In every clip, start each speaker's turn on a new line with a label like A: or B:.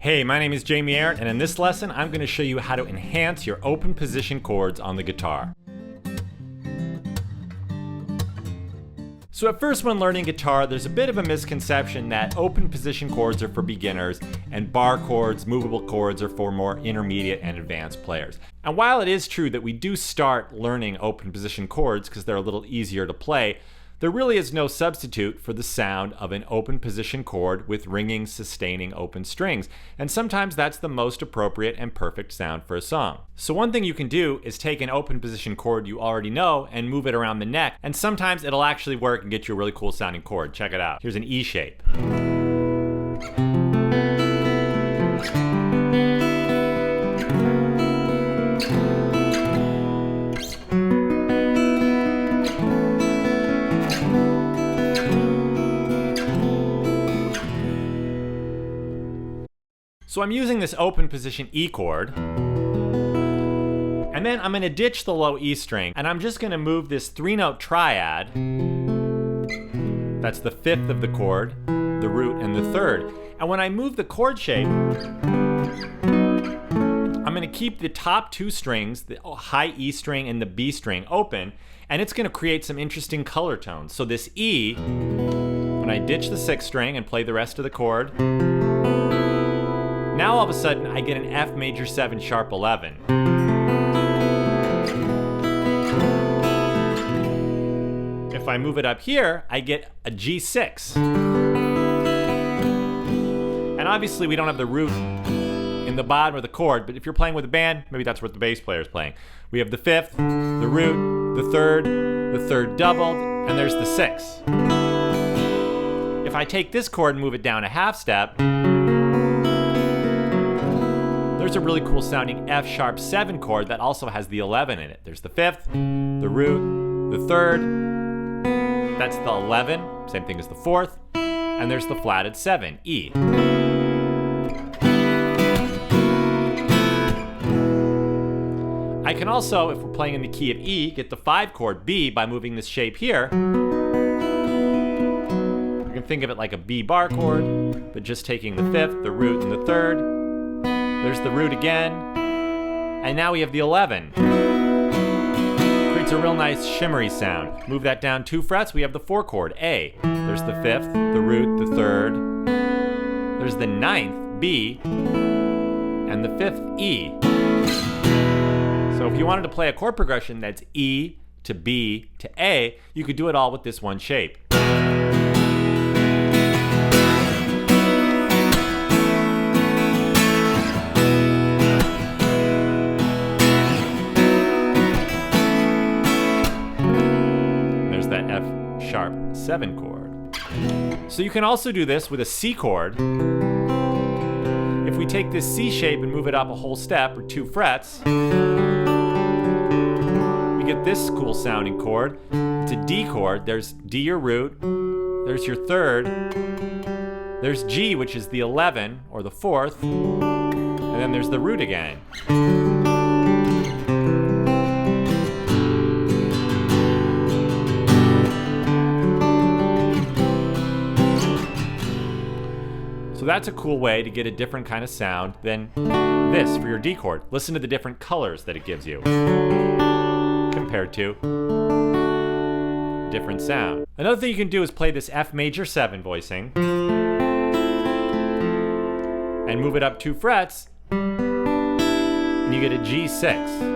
A: Hey, my name is Jamie Arrett, and in this lesson, I'm going to show you how to enhance your open position chords on the guitar. So at first, when learning guitar, there's a bit of a misconception that open position chords are for beginners and bar chords, movable chords are for more intermediate and advanced players. And while it is true that we do start learning open position chords because they're a little easier to play, there really is no substitute for the sound of an open position chord with ringing, sustaining open strings. And sometimes that's the most appropriate and perfect sound for a song. So one thing you can do is take an open position chord you already know and move it around the neck, and sometimes it'll actually work and get you a really cool sounding chord. Check it out. Here's an E shape. So I'm using this open position E chord, and then I'm going to ditch the low E string, and I'm just going to move this 3-note triad. That's the 5th of the chord, the root, and the 3rd. And when I move the chord shape, I'm going to keep the top 2 strings, the high E string and the B string, open, and it's going to create some interesting color tones. So this E, when I ditch the 6th string and play the rest of the chord, now all of a sudden I get an F major 7 sharp 11. If I move it up here, I get a G6. And obviously we don't have the root in the bottom of the chord, but if you're playing with a band, maybe that's what the bass player is playing. We have the 5th, the root, the 3rd doubled, and there's the 6th. If I take this chord and move it down a half step, there's a really cool sounding F sharp 7 chord that also has the 11 in it. There's the 5th, the root, the 3rd, that's the 11, same thing as the 4th, and there's the flatted 7, E. I can also, if we're playing in the key of E, get the 5 chord B by moving this shape here. You can think of it like a B bar chord, but just taking the 5th, the root, and the 3rd. There's the root again, and now we have the 11. Creates a real nice shimmery sound. Move that down 2 frets, we have the 4 chord, A. There's the 5th, the root, the 3rd. There's the 9th, B, and the 5th, E. So if you wanted to play a chord progression that's E to B to A, you could do it all with this one shape. F sharp 7 chord. So you can also do this with a C chord. If we take this C shape and move it up a whole step or 2 frets, we get this cool sounding chord. It's a D chord. There's D, your root, there's your 3rd, there's G, which is the 11 or the 4th, and then there's the root again. So that's a cool way to get a different kind of sound than this for your D chord. Listen to the different colors that it gives you compared to different sound. Another thing you can do is play this F major 7 voicing and move it up 2 frets, and you get a G6.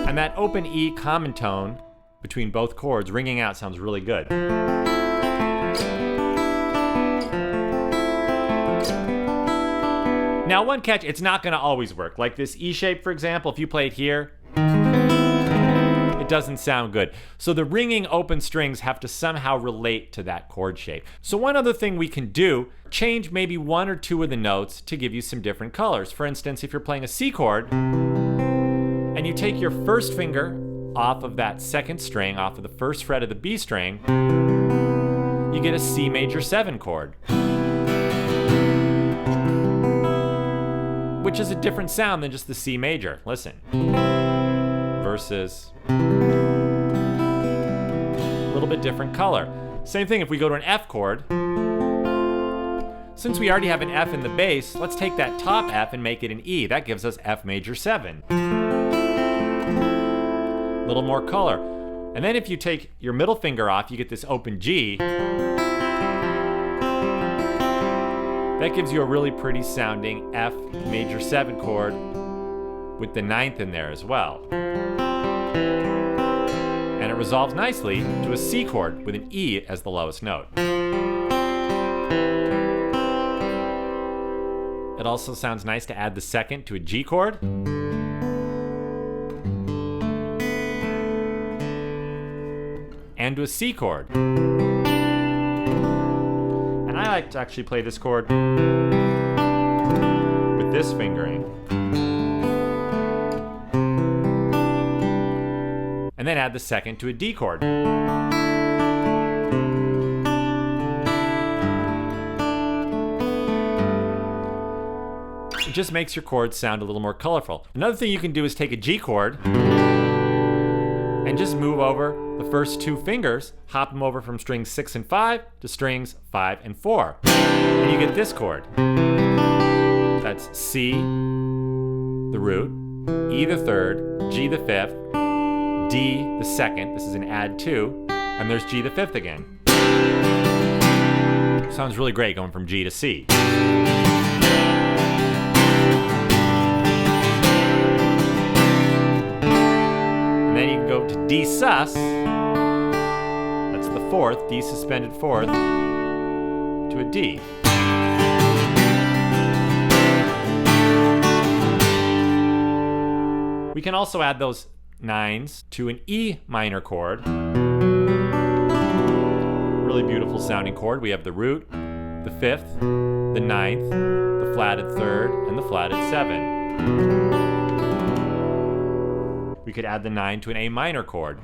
A: And that open E common tone between both chords ringing out sounds really good. Now one catch, it's not going to always work. Like this E shape, for example, if you play it here, it doesn't sound good. So the ringing open strings have to somehow relate to that chord shape. So one other thing we can do, change maybe 1 or 2 of the notes to give you some different colors. For instance, if you're playing a C chord, and you take your first finger off of that 2nd string, off of the 1st fret of the B string, you get a C major 7 chord, which is a different sound than just the C major. Listen. versus a little bit different color. Same thing if we go to an F chord. Since we already have an F in the bass, let's take that top F and make it an E. That gives us F major 7. A little more color. And then if you take your middle finger off, you get this open G. That gives you a really pretty sounding F major 7 chord with the 9th in there as well. And it resolves nicely to a C chord with an E as the lowest note. It also sounds nice to add the 2nd to a G chord. And to a C chord. And I like to actually play this chord with this fingering. And then add the 2nd to a D chord. It just makes your chords sound a little more colorful. Another thing you can do is take a G chord and just move over the first 2 fingers, hop them over from strings 6 and 5 to strings 5 and 4. And you get this chord. That's C, the root, E the 3rd, G the 5th, D the 2nd, this is an add 2, and there's G the 5th again. Sounds really great going from G to C. And then you can go to D sus, that's the 4th, D suspended 4th, to a D. We can also add those 9s to an E minor chord. Really beautiful sounding chord. We have the root, the 5th, the 9th, the flatted 3rd, and the flatted 7. We could add the 9 to an A minor chord.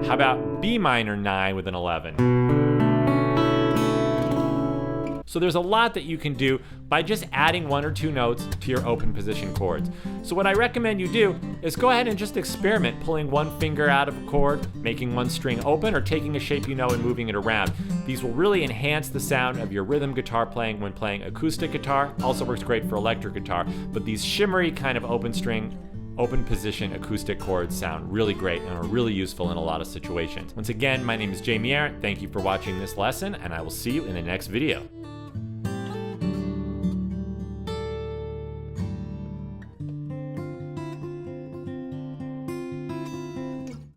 A: How about B minor 9 with an 11? So there's a lot that you can do by just adding 1 or 2 notes to your open position chords. So what I recommend you do is go ahead and just experiment pulling 1 finger out of a chord, making 1 string open, or taking a shape you know and moving it around. These will really enhance the sound of your rhythm guitar playing when playing acoustic guitar. Also works great for electric guitar, but these shimmery kind of open string, open position acoustic chords sound really great and are really useful in a lot of situations. Once again, my name is Jamie Arndt. Thank you for watching this lesson, and I will see you in the next video.